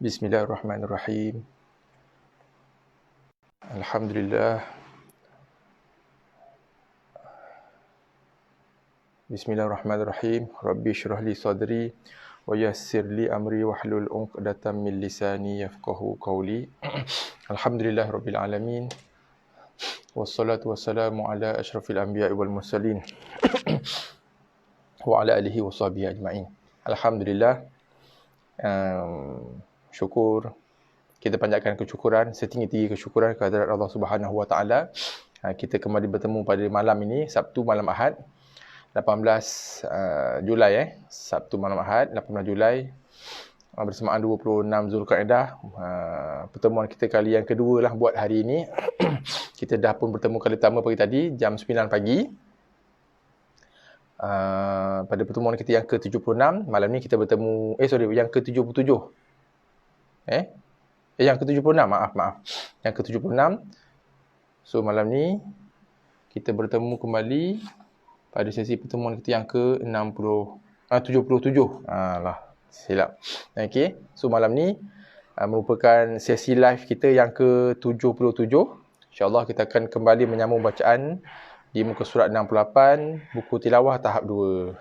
Bismillahirrahmanirrahim. Alhamdulillah. Bismillahirrahmanirrahim. Rabbi shrah li sadri wa yassir li amri wahlul 'uqdatam min lisani yafqahu qawli. Alhamdulillahirabbil alamin. Wassalatu wassalamu ala asyrafil anbiya'i wal mursalin wa ala alihi wa sahbihi ajma'in. Alhamdulillah. Syukur, kita panjatkan kesyukuran, setinggi-tinggi kesyukuran kehadirat Allah Subhanahu Wa Taala. Kita kembali bertemu pada malam ini, Sabtu malam Ahad, 18 Julai Sabtu malam Ahad, 18 Julai bersamaan 26 Zulkaidah. Pertemuan kita kali yang kedua lah buat hari ini. Kita dah pun bertemu kali pertama pagi tadi jam 9 pagi. Pada pertemuan kita yang ke-76, malam ni kita bertemu yang ke-77. Yang ke-76, maaf. Yang ke-76. So malam ni kita bertemu kembali pada sesi pertemuan kita yang ke-77. Silap. Okey. So malam ni merupakan sesi live kita yang ke-77. InsyaAllah kita akan kembali menyambung bacaan di muka surat 68, buku tilawah tahap 2.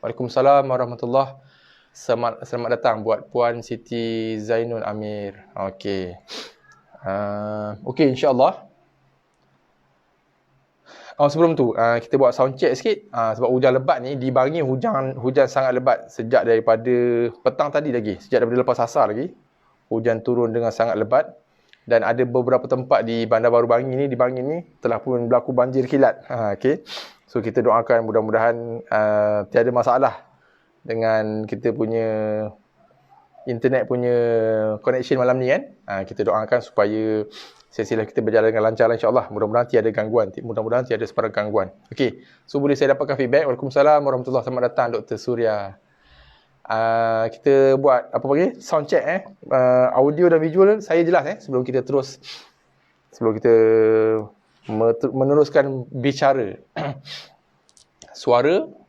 Waalaikumsalam warahmatullahi. Selamat datang buat Puan Siti Zainul Amir. Okey. Okey, insya-Allah. Sebelum tu, kita buat sound check sikit. Sebab hujan lebat ni, di Bangi hujan sangat lebat sejak daripada petang tadi lagi. Sejak daripada lepas asar lagi. Hujan turun dengan sangat lebat. Dan ada beberapa tempat di Bandar Baru Bangi ni, telah pun berlaku banjir kilat. Okey. So kita doakan mudah-mudahan tiada masalah dengan kita punya internet punya connection malam ni kan. Kita doakan supaya sesi live kita berjalan dengan lancar insya-Allah. Mudah-mudahan tiada gangguan, mudah-mudahan tiada sebarang gangguan. Okey. So boleh saya dapatkan feedback. Waalaikumsalam warahmatullahi. Selamat datang Dr. Surya. Kita buat apa panggil? Sound check audio dan visual saya jelas sebelum kita meneruskan bicara. Suara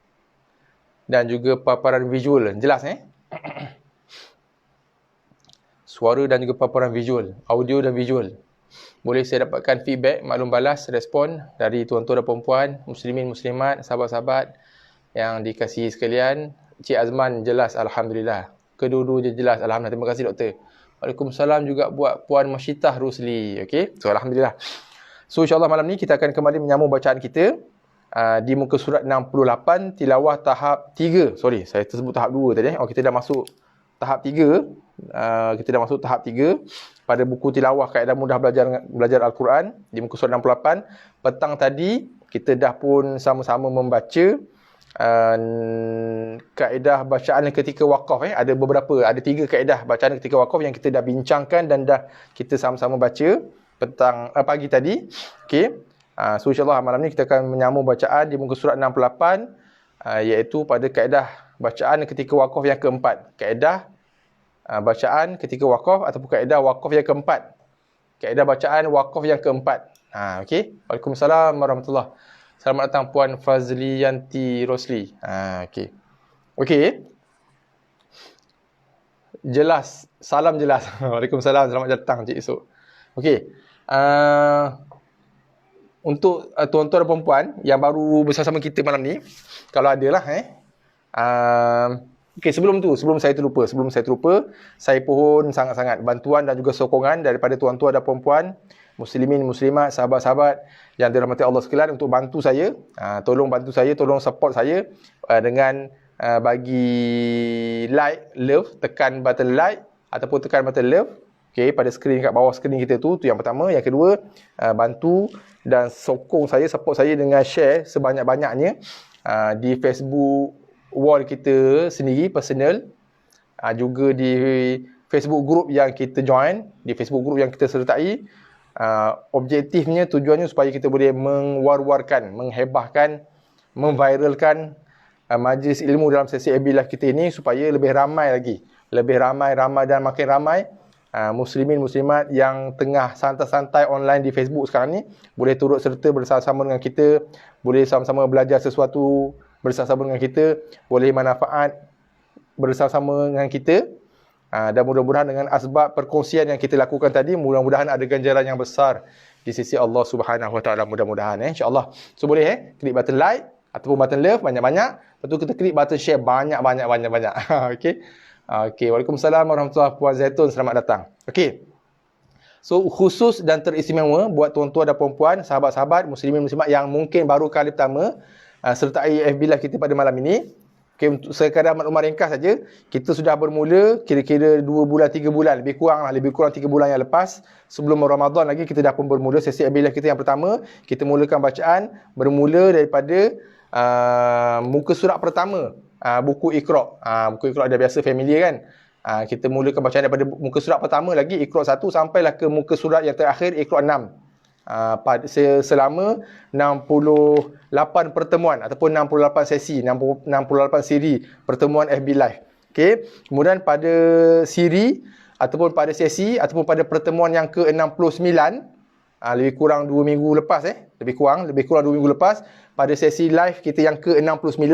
dan juga paparan visual jelas Suara dan juga paparan visual, audio dan visual. Boleh saya dapatkan feedback, maklum balas, respon dari tuan-tuan dan puan-puan, muslimin, muslimat, sahabat-sahabat yang dikasihi sekalian. Cik Azman jelas, alhamdulillah. Kedua-dua je jelas, alhamdulillah. Terima kasih doktor. Waalaikumsalam juga buat Puan Masyitah Rusli. Okey, so alhamdulillah. So insyaAllah malam ni kita akan kembali menyambung bacaan kita di muka surat 68, tilawah tahap 3. Sorry, saya tersebut tahap 2 tadi. Kita dah masuk tahap 3. Kita dah masuk tahap 3 pada buku tilawah kaedah mudah belajar Al-Quran di muka surat 68. Petang tadi kita dah pun sama-sama membaca kaedah bacaan ketika wakaf. Ada 3 kaedah bacaan ketika wakaf yang kita dah bincangkan dan dah kita sama-sama baca pagi tadi. Okey. So insyaAllah malam ni kita akan menyambung bacaan di muka surat 68, iaitu pada kaedah bacaan ketika wakaf yang keempat. Kaedah bacaan ketika wakaf ataupun kaedah wakaf yang keempat. Kaedah bacaan wakaf yang keempat. Okey. Waalaikumsalam warahmatullahi. Selamat datang Puan Fazliyanti Rosli. Okey. Okey. Jelas. Salam jelas. Waalaikumsalam. Selamat datang Cik Esok. Okey. Untuk tuan-tuan dan puan-puan yang baru bersama kita malam ni, kalau ada lah okey, sebelum saya terlupa, saya pohon sangat-sangat bantuan dan juga sokongan daripada tuan-tuan dan puan-puan, muslimin, muslimat, sahabat-sahabat yang dirahmati Allah sekalian untuk bantu saya. Tolong bantu saya, tolong support saya dengan bagi like, love, tekan button like ataupun tekan button love. Okey, pada skrin kat bawah skrin kita tu yang pertama. Yang kedua, bantu dan sokong saya, support saya dengan share sebanyak-banyaknya di Facebook wall kita sendiri, personal, juga di Facebook group yang kita join, di Facebook group yang kita sertai. Objektifnya, tujuannya supaya kita boleh mengwar-warkan, menghebahkan, memviralkan majlis ilmu dalam sesi AB Live kita ini supaya lebih ramai lagi. Lebih ramai dan makin ramai muslimin muslimat yang tengah santai-santai online di Facebook sekarang ni boleh turut serta bersama-sama dengan kita, boleh sama-sama belajar sesuatu bersama-sama dengan kita, boleh manfaat bersama-sama dengan kita Dan mudah-mudahan dengan asbab perkongsian yang kita lakukan tadi, mudah-mudahan ada ganjaran yang besar di sisi Allah Subhanahu Wa Taala, mudah-mudahan insya-Allah. So boleh klik button like ataupun button love banyak-banyak. Lepas tu kita klik button share banyak-banyak. Okey. Okey, Waalaikumsalam warahmatullahi wabarakatuh. Puan Zaitun, selamat datang. Okey. So khusus dan teristimewa buat tuan-tuan dan puan-puan, sahabat-sahabat muslimin muslimat yang mungkin baru kali pertama sertai FB Live kita pada malam ini. Okay, untuk sekadar maklumat ringkas saja, kita sudah bermula kira-kira 2 bulan 3 bulan, lebih kurang 3 bulan yang lepas. Sebelum Ramadan lagi kita dah pun bermula sesi FB Live kita yang pertama. Kita mulakan bacaan bermula daripada muka surat pertama, buku Iqra. Buku Iqra dah biasa familiar kan. Kita mulakan bacaan daripada muka surat pertama lagi, Iqra 1, sampailah ke muka surat yang terakhir, Iqra 6. Selama 68 pertemuan ataupun 68 sesi, 68 siri pertemuan FB Live. Okey. Kemudian pada siri ataupun pada sesi ataupun pada pertemuan yang ke-69, lebih kurang 2 minggu lepas lebih kurang 2 minggu lepas, pada sesi live kita yang ke-69,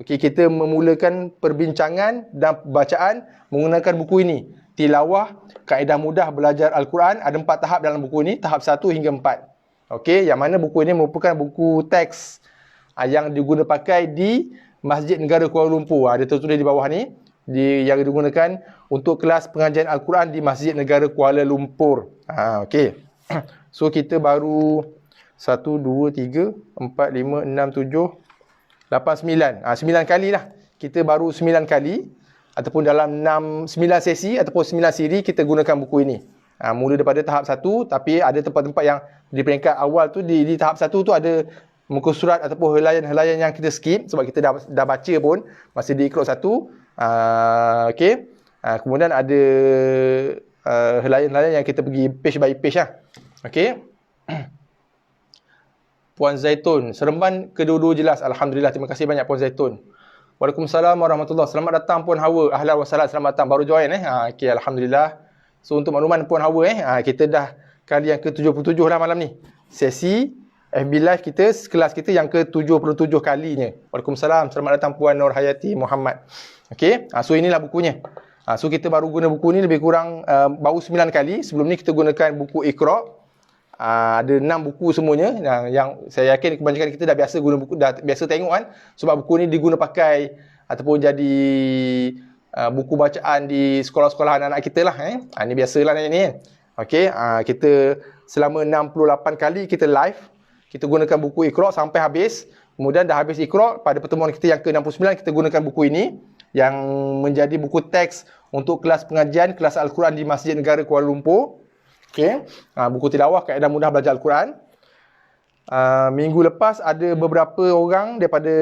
okey, kita memulakan perbincangan dan bacaan menggunakan buku ini. Tilawah, kaedah mudah belajar Al-Quran. Ada 4 tahap dalam buku ini, tahap 1 hingga 4. Okey, yang mana buku ini merupakan buku teks yang diguna pakai di Masjid Negara Kuala Lumpur. Dia tertulis di bawah ni, yang digunakan untuk kelas pengajian Al-Quran di Masjid Negara Kuala Lumpur. Okey. So kita baru 1 2 3 4 5 6 7 8 9. 9 kali lah. Kita baru 9 kali ataupun dalam 9 sesi ataupun 9 siri kita gunakan buku ini. Mula daripada tahap 1, tapi ada tempat-tempat yang di peringkat awal tu, di tahap 1 tu ada muka surat ataupun helaian-helaian yang kita skip sebab kita dah baca pun masih di Iqra 1. Okey. Kemudian ada helaian-helaian yang kita pergi page by page lah. Okey. Puan Zaitun, Seremban kedua-dua jelas. Alhamdulillah, terima kasih banyak Puan Zaitun. Waalaikumsalam warahmatullahi wabarakatuh. Selamat datang Puan Hawa. Ahlan wa sahlan, selamat datang. Baru join Okey, alhamdulillah. So untuk makluman Puan Hawa kita dah kali yang ke-77 lah malam ni. Sesi FB Live kita, kelas kita yang ke-77 kalinya. Waalaikumsalam. Selamat datang Puan Nur Hayati Muhammad. Okey, so inilah bukunya. So kita baru guna buku ni lebih kurang baru 9 kali. Sebelum ni kita gunakan buku Iqra. Ada 6 buku semuanya yang saya yakin kebanyakan kita dah biasa guna buku, dah biasa tengok kan, sebab buku ni diguna pakai ataupun jadi buku bacaan di sekolah-sekolah anak-anak kita lah ni biasalah ni. Okey, kita selama 68 kali kita live, kita gunakan buku Iqra sampai habis. Kemudian dah habis Iqra, pada pertemuan kita yang ke-69 kita gunakan buku ini yang menjadi buku teks untuk kelas pengajian kelas Al-Quran di Masjid Negara Kuala Lumpur. Okey, buku tilawah kaedah mudah belajar Al-Quran. Minggu lepas ada beberapa orang daripada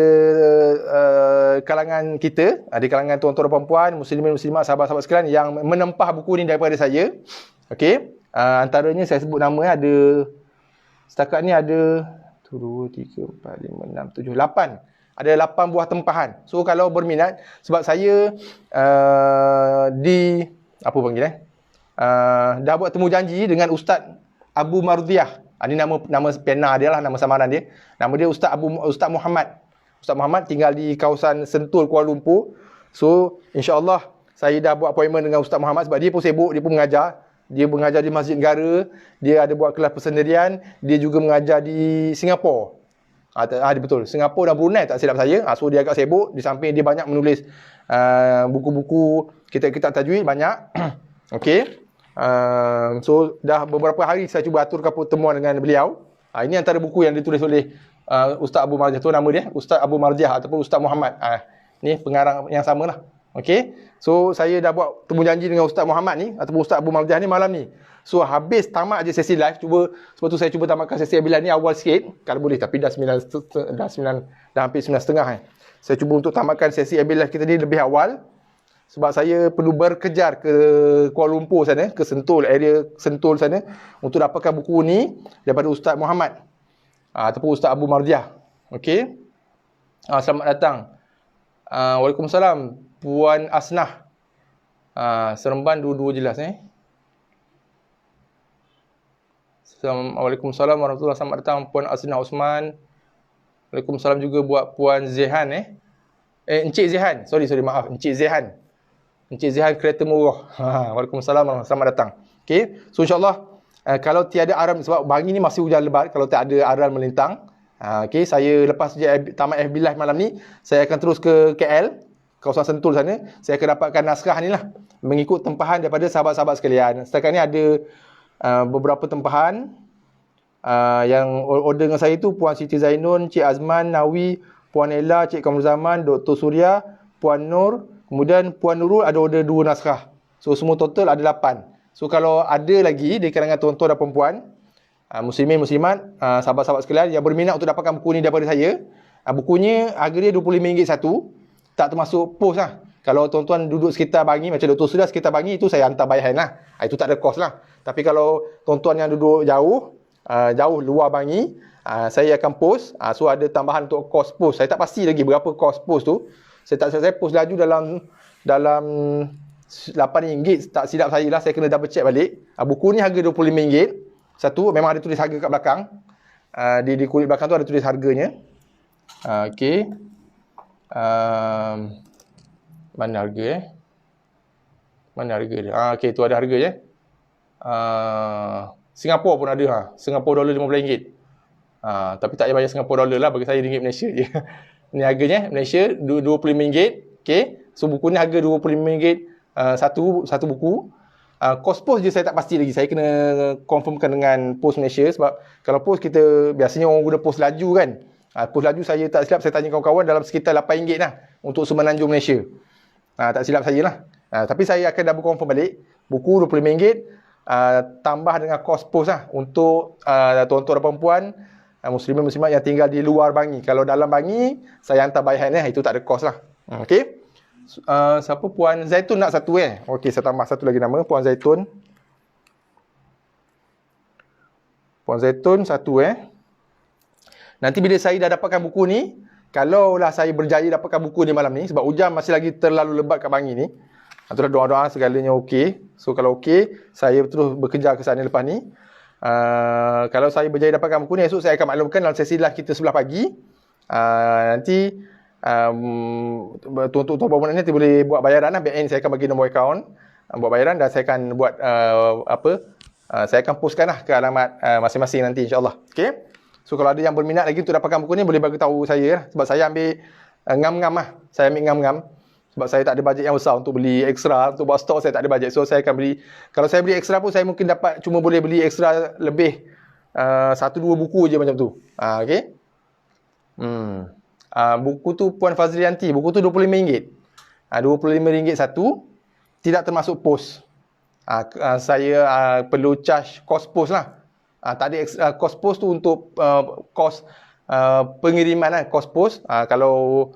kalangan kita, di kalangan tuan-tuan dan puan-puan, muslimin muslimat, sahabat-sahabat sekalian yang menempah buku ni daripada saya. Okey, antaranya saya sebut nama ada setakat ni ada 1 2 3 4 5 6 7 8. Ada 8 buah tempahan. So kalau berminat, sebab saya di apa panggil dah buat temu janji dengan Ustaz Abu Mardiah. Ini nama pena dia lah, nama samaran dia. Nama dia Ustaz Muhammad. Ustaz Muhammad tinggal di kawasan Sentul, Kuala Lumpur. So insya-Allah saya dah buat appointment dengan Ustaz Muhammad sebab dia pun sibuk, dia pun mengajar. Dia mengajar di Masjid Negara, dia ada buat kelas persendirian, dia juga mengajar di Singapura. Betul, Singapura dan Brunei tak silap saya. So dia agak sibuk, di samping dia banyak menulis buku-buku kitab-kitab tajwid banyak. Okey. So dah beberapa hari saya cuba aturkan pertemuan dengan beliau. Ini antara buku yang ditulis oleh Ustaz Abu Mardiah, tu nama dia, Ustaz Abu Mardiah ataupun Ustaz Muhammad. Ni pengarang yang samalah. Okey. So saya dah buat temu janji dengan Ustaz Muhammad ni ataupun Ustaz Abu Mardiah ni malam ni. So habis tamat je sesi live, sebab tu saya cuba tamatkan sesi bila ni awal sikit kalau boleh, tapi dah hampir 9.30 Saya cuba untuk tamatkan sesi live kita ni lebih awal. Sebab saya perlu berkejar ke Kuala Lumpur sana, ke Sentul, area Sentul sana untuk dapatkan buku ni daripada Ustaz Muhammad ataupun Ustaz Abu Mardiah. Okey. Selamat datang. Waalaikumsalam Puan Asnah. Seremban dua-dua jelas Waalaikumsalam warahmatullahi wabarakatuh. Selamat datang Puan Asnah Osman. Waalaikumsalam juga buat Puan Zehan Encik Zehan. Sorry maaf, Encik Zehan. Encik Zihan Kereta Murah. Waalaikumsalam, selamat datang. Okey, so insyaAllah kalau tiada aral, sebab pagi ni masih hujan lebat, kalau tak ada aral melintang, okey, saya lepas tamat FB Live malam ni, saya akan terus ke KL, kawasan Sentul sana. Saya akan dapatkan naskah ni lah, mengikut tempahan daripada sahabat-sahabat sekalian. Setakat ni ada beberapa tempahan yang order dengan saya tu, Puan Siti Zainun, Cik Azman, Nawi, Puan Ella, Cik Kamul Zaman, Dr. Surya, Puan Nur, kemudian Puan Nurul ada order 2 naskah. So semua total ada 8. So kalau ada lagi di kalangan tuan-tuan dan perempuan, muslimin, muslimat, sahabat-sahabat sekalian yang berminat untuk dapatkan buku ni daripada saya, bukunya harga dia RM25 satu, tak termasuk pos lah. Kalau tuan-tuan duduk sekitar Bangi, macam Dr. Surya sekitar Bangi, itu saya hantar by hand lah. Itu tak ada kos lah. Tapi kalau tuan-tuan yang duduk jauh, luar Bangi, saya akan post. So ada tambahan untuk kos post. Saya tak pasti lagi berapa kos post tu. Saya post laju dalam RM8, tak silap saya lah, saya kena double check balik. Buku ni harga RM25 satu, memang ada tulis harga kat belakang. Di kulit belakang tu ada tulis harganya. Okey. Mana harga Mana harga dia? Okey, tu ada harga je. Singapura pun ada. Singapura dolar RM15. Tapi tak payah bayar Singapura dolar lah, bagi saya ringgit Malaysia je. Ni harganya Malaysia RM25. Okey. So buku ni harga RM25 satu buku. Kos pos je saya tak pasti lagi. Saya kena confirmkan dengan pos Malaysia, sebab kalau pos kita biasanya orang guna pos laju kan. Pos laju saya tak silap, saya tanya kawan-kawan, dalam sekitar RM8 lah untuk Semenanjung Malaysia. Tak silap saya lah. Tapi saya akan double confirm balik. Buku RM25 tambah dengan kos pos lah untuk tuan-tuan dan perempuan, muslimin muslimat yang tinggal di luar Bangi. Kalau dalam Bangi, saya hantar by hand itu tak ada kos lah. Okey. Siapa? Puan Zaitun nak satu Okey, saya tambah satu lagi nama, Puan Zaitun. Puan Zaitun satu Nanti bila saya dah dapatkan buku ni, kalaulah saya berjaya dapatkan buku ni malam ni, sebab hujan masih lagi terlalu lebat kat Bangi ni, itulah doa-doa segalanya okey. So kalau okey, saya terus bekerja ke sana lepas ni. Kalau saya berjaya dapatkan buku ni, esok saya akan maklumkan dalam sesi live kita sebelah pagi. Nanti tuan-tuan perempuan nanti boleh buat bayaran lah. Back end saya akan bagi nombor akaun buat bayaran, dan saya akan buat saya akan postkan lah ke alamat masing-masing nanti, insyaAllah. Okey. So kalau ada yang berminat lagi untuk dapatkan buku ni, boleh bagi tahu saya lah. Sebab saya ambil ngam-ngam lah. Saya ambil ngam-ngam. Sebab saya tak ada bajet yang besar untuk beli ekstra. Untuk buat stok saya tak ada bajet. So saya akan beli, kalau saya beli ekstra pun saya mungkin cuma boleh beli ekstra lebih 1-2 buku je macam tu. Okey. Buku tu Puan Fazlianti, buku tu RM25. RM25 satu, tidak termasuk pos. Saya perlu charge kos pos lah. Tak ada kos pos tu untuk kos pengiriman lah, kos pos. Kalau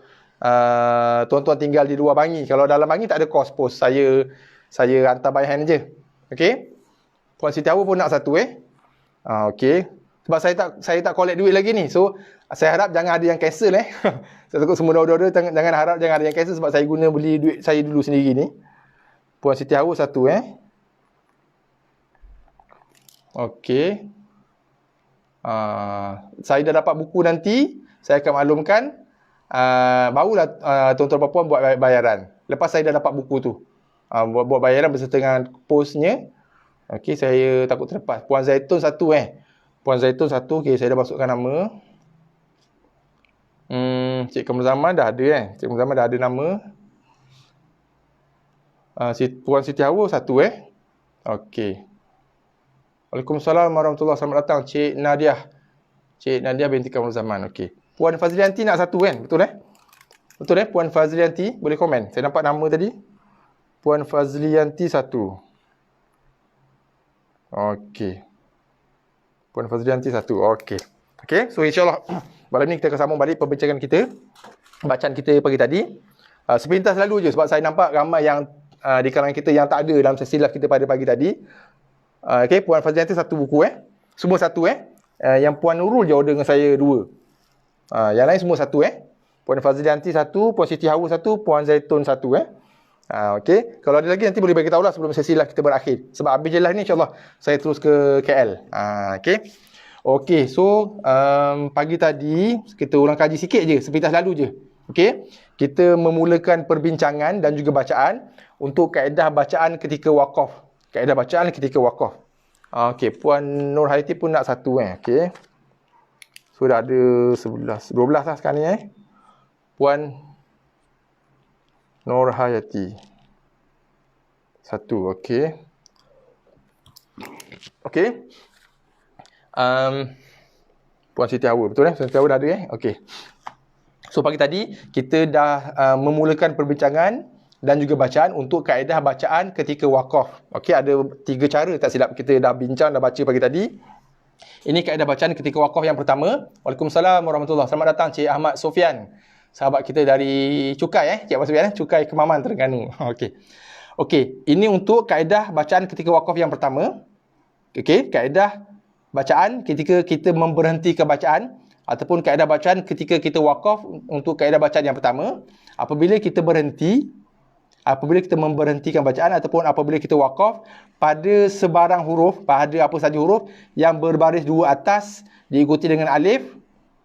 tuan-tuan tinggal di luar Bangi, kalau dalam Bangi tak ada kos pos. Saya hantar by hand je. Okey. Puan Siti Awu pun nak satu okey. Sebab saya tak collect duit lagi ni. So saya harap jangan ada yang cancel Saya takut semua order jangan ada yang cancel, sebab saya guna beli duit saya dulu sendiri ni. Puan Siti Awu satu okey. Saya dah dapat buku nanti, saya akan maklumkan. Barulah tuan-tuan perempuan buat bayaran. Lepas saya dah dapat buku tu, buat bayaran berserta dengan postnya. Okey, saya takut terlepas. Puan Zaitun satu Puan Zaitun satu. Okey, saya dah masukkan nama. Cik Kamul Zaman dah ada Cik Kamul Zaman dah ada nama. Puan Siti Hawa satu Okey. Waalaikumsalam warahmatullahi wabarakatuh. Selamat datang Cik Nadiah. Cik Nadiah binti Kamul Zaman. Okey. Puan Fazlianti nak satu Betul Betul Puan Fazlianti boleh komen. Saya nampak nama tadi. Puan Fazlianti satu. Okey. Puan Fazlianti satu. Okey. Okey. So insyaAllah malam ni kita akan sambung balik perbincangan kita, bacaan kita pagi tadi. Sepintas lalu je, sebab saya nampak ramai yang di kalangan kita yang tak ada dalam sesi live kita pada pagi tadi. Okey, Puan Fazlianti satu buku Semua satu Yang Puan Nurul je order dengan saya 2. Yang lain semua satu Puan Fazlianti satu, Puan Siti Hawa satu, Puan Zaitun satu okey. Kalau ada lagi nanti boleh bagi tahu lah sebelum sesi live kita berakhir. Sebab habis je live ni insyaAllah saya terus ke KL. Okey. Okey, so pagi tadi kita ulang kaji sikit je, sepintas lalu je. Okey, kita memulakan perbincangan dan juga bacaan untuk kaedah bacaan ketika wakaf. Kaedah bacaan ketika wakaf. Okey, Puan Nur Hayati pun nak satu okey. So dah ada 11, 12 lah sekarang ni Puan Nur Hayati. Satu, okey. Okey. Puan Siti Hawa, betul Puan Siti Hawa dah ada okey. So pagi tadi kita dah memulakan perbincangan dan juga bacaan untuk kaedah bacaan ketika wakaf. Okey, ada 3 cara tak silap kita dah bincang, dah baca pagi tadi. Ini kaedah bacaan ketika wakaf yang pertama. Waalaikumsalam warahmatullahi. Selamat datang Cik Ahmad Sofian. Sahabat kita dari Cukai Cik Ahmad Sofian Cukai Kemaman Terengganu. Okey. Okey, ini untuk kaedah bacaan ketika wakaf yang pertama. Okey, kaedah bacaan ketika kita memberhentikan bacaan ataupun kaedah bacaan ketika kita wakaf untuk kaedah bacaan yang pertama. Apabila kita memberhentikan bacaan ataupun apabila kita wakaf pada sebarang huruf, pada apa saja huruf yang berbaris dua atas diikuti dengan alif.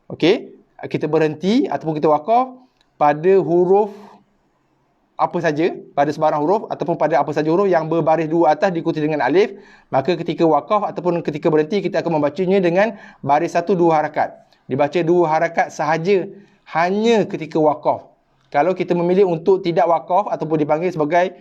Okey, kita berhenti ataupun kita wakaf pada huruf apa saja, pada sebarang huruf ataupun pada apa saja huruf yang berbaris dua atas diikuti dengan alif, maka ketika wakaf ataupun ketika berhenti kita akan membacanya dengan baris 1 2 harakat. Dibaca 2 harakat sahaja hanya ketika wakaf. Kalau kita memilih untuk tidak wakaf ataupun dipanggil sebagai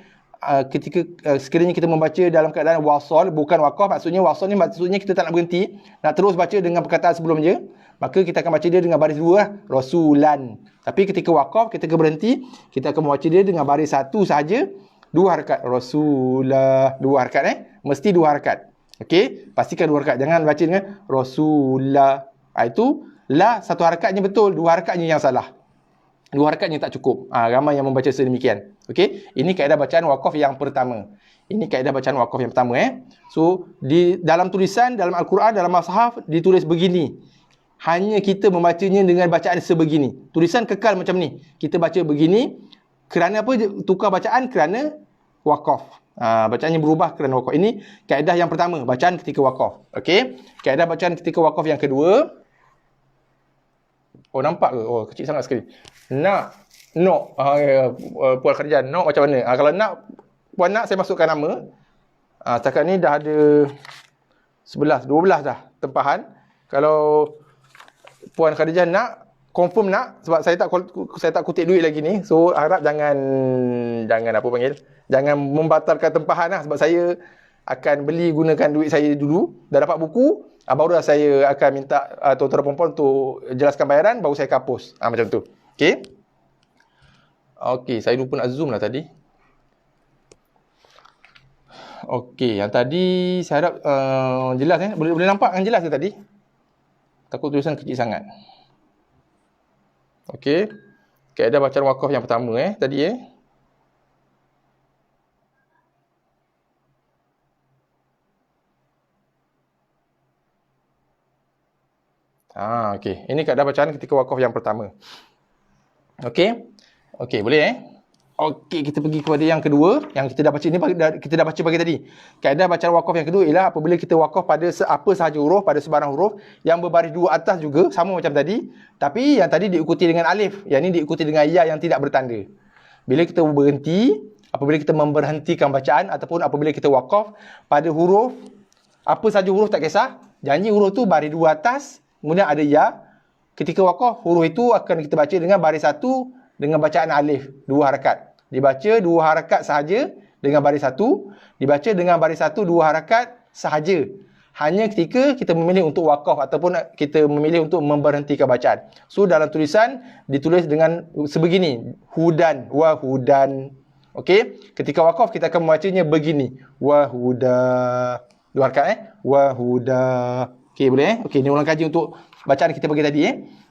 ketika sekiranya kita membaca dalam keadaan wasal, bukan wakaf, maksudnya wasal ni maksudnya kita tak nak berhenti, nak terus baca dengan perkataan sebelumnya, maka kita akan baca dia dengan baris 2 rasulan. Tapi ketika wakaf, ketika berhenti, kita akan membaca dia dengan baris 1 sahaja, 2 harakat. Rasulah, 2 harakat mesti 2 harakat. Okey, pastikan 2 harakat, jangan baca dengan rasulah. Itu la 1 harakatnya betul, 2 harakatnya yang salah. 2 harakatnya tak cukup. Ramai yang membaca sedemikian. Okey, ini kaedah bacaan wakaf yang pertama. Ini kaedah bacaan wakaf yang pertama So, di dalam tulisan dalam Al-Quran, dalam mushaf ditulis begini. Hanya kita membacanya dengan bacaan sebegini. Tulisan kekal macam ni. Kita baca begini. Kerana apa tukar bacaan? Kerana wakaf. Bacaannya berubah kerana wakaf. Ini kaedah yang pertama, bacaan ketika wakaf. Okey, kaedah bacaan ketika wakaf yang kedua. Oh, nampak ke? Oh, kecil sangat sekali. Puan Khadijah, macam mana? Kalau Puan saya masukkan nama. Setakat ni dah ada 11, 12 dah tempahan. Kalau Puan Khadijah confirm sebab saya tak kutip duit lagi ni. So harap jangan jangan membatalkan tempahan sebab saya akan beli gunakan duit saya dulu. Dah dapat buku, barulah saya akan minta tuan-tuan perempuan untuk jelaskan bayaran, baru saya hapus. Macam tu. Okey. Okey, saya lupa nak zoom lah tadi. Okey, yang tadi saya harap jelas Boleh nampak kan jelas ke tadi? Takut tulisan kecil sangat. Okey. Kaedah bacaan wakaf yang pertama tadi okey. Ini kaedah bacaan ketika wakaf yang pertama. Okey. Okey, boleh Okey, kita pergi kepada yang kedua yang kita dah baca ni, kita dah baca pagi tadi. Kaedah bacaan wakaf yang kedua ialah apabila kita wakaf pada apa sahaja huruf, pada sebarang huruf yang berbaris dua atas juga, sama macam tadi, tapi yang tadi diikuti dengan alif, yang ni diikuti dengan ya yang tidak bertanda. Bila kita berhenti, apabila kita memberhentikan bacaan ataupun apabila kita wakaf pada huruf, apa sahaja huruf tak kisah, janji huruf tu baris dua atas, kemudian ada ya. Ketika wakaf, huruf itu akan kita baca dengan baris 1 dengan bacaan alif, 2 harakat. Dibaca 2 harakat sahaja dengan baris 1. Dibaca dengan baris 1, 2 harakat sahaja. Hanya ketika kita memilih untuk wakaf ataupun kita memilih untuk memberhentikan bacaan. So, dalam tulisan ditulis dengan sebegini. Hudan, wa hudan. Okey? Ketika wakaf kita akan membacanya begini. Wa huda. 2 harakat Wa huda. Okey, boleh Okey, ni ulang kaji untuk bacaan kita bagi tadi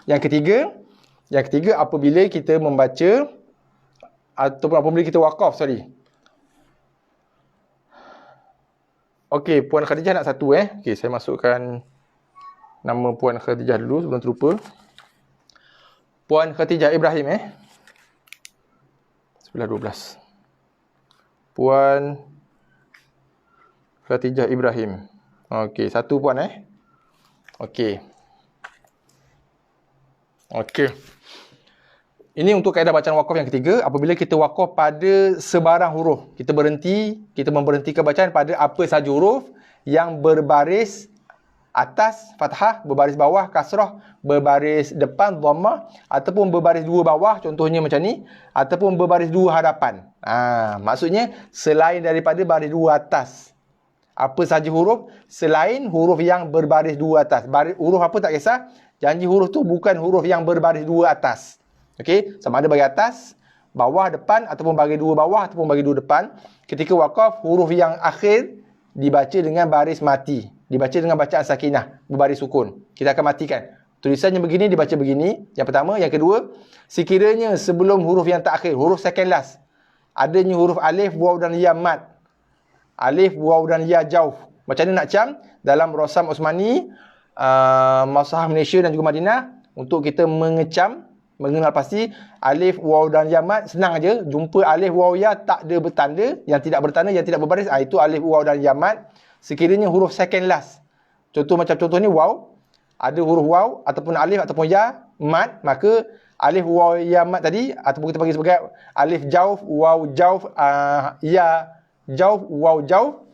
Yang ketiga apabila kita membaca ataupun apabila kita wakaf, Okey, Puan Khadijah nak satu Okey, saya masukkan nama Puan Khadijah dulu sebelum terlupa. Puan Khadijah Ibrahim 11-12. Puan Khadijah Ibrahim. Okey, satu puan Okey. Okey. Ini untuk kaedah bacaan wakaf yang ketiga. Apabila kita wakaf pada sebarang huruf, kita memberhentikan bacaan pada apa saja huruf yang berbaris atas fathah, berbaris bawah kasrah, berbaris depan dhammah, ataupun berbaris dua bawah, contohnya macam ni, ataupun berbaris dua hadapan. Maksudnya selain daripada baris dua atas. Apa saja huruf selain huruf yang berbaris dua atas. Huruf apa tak kisah, janji huruf tu bukan huruf yang berbaris dua atas. Okey, sama ada baris atas, bawah, depan, ataupun baris dua bawah ataupun baris dua depan. Ketika wakaf, huruf yang akhir dibaca dengan baris mati, dibaca dengan bacaan sakinah, berbaris sukun. Kita akan matikan. Tulisannya begini, dibaca begini. Yang pertama. Yang kedua, sekiranya sebelum huruf yang tak akhir, huruf second last, adanya huruf alif, waw dan ya mad. Alif, waw dan ya jauf. Macam mana nak cam? Dalam Rosam Osmani, Masahah Malaysia dan juga Madinah, untuk kita mengecam, mengenal pasti alif, waw dan ya mad, senang aja. Jumpa alif, waw, ya tak ada bertanda, yang tidak bertanda, yang tidak berbaris, itu alif, waw dan ya mad. Sekiranya huruf second last, contoh ni waw, ada huruf waw ataupun alif ataupun ya mad, maka alif, waw, ya mad tadi, ataupun kita panggil sebagai alif jauf, waw jauf, ya jauf, waw jauf,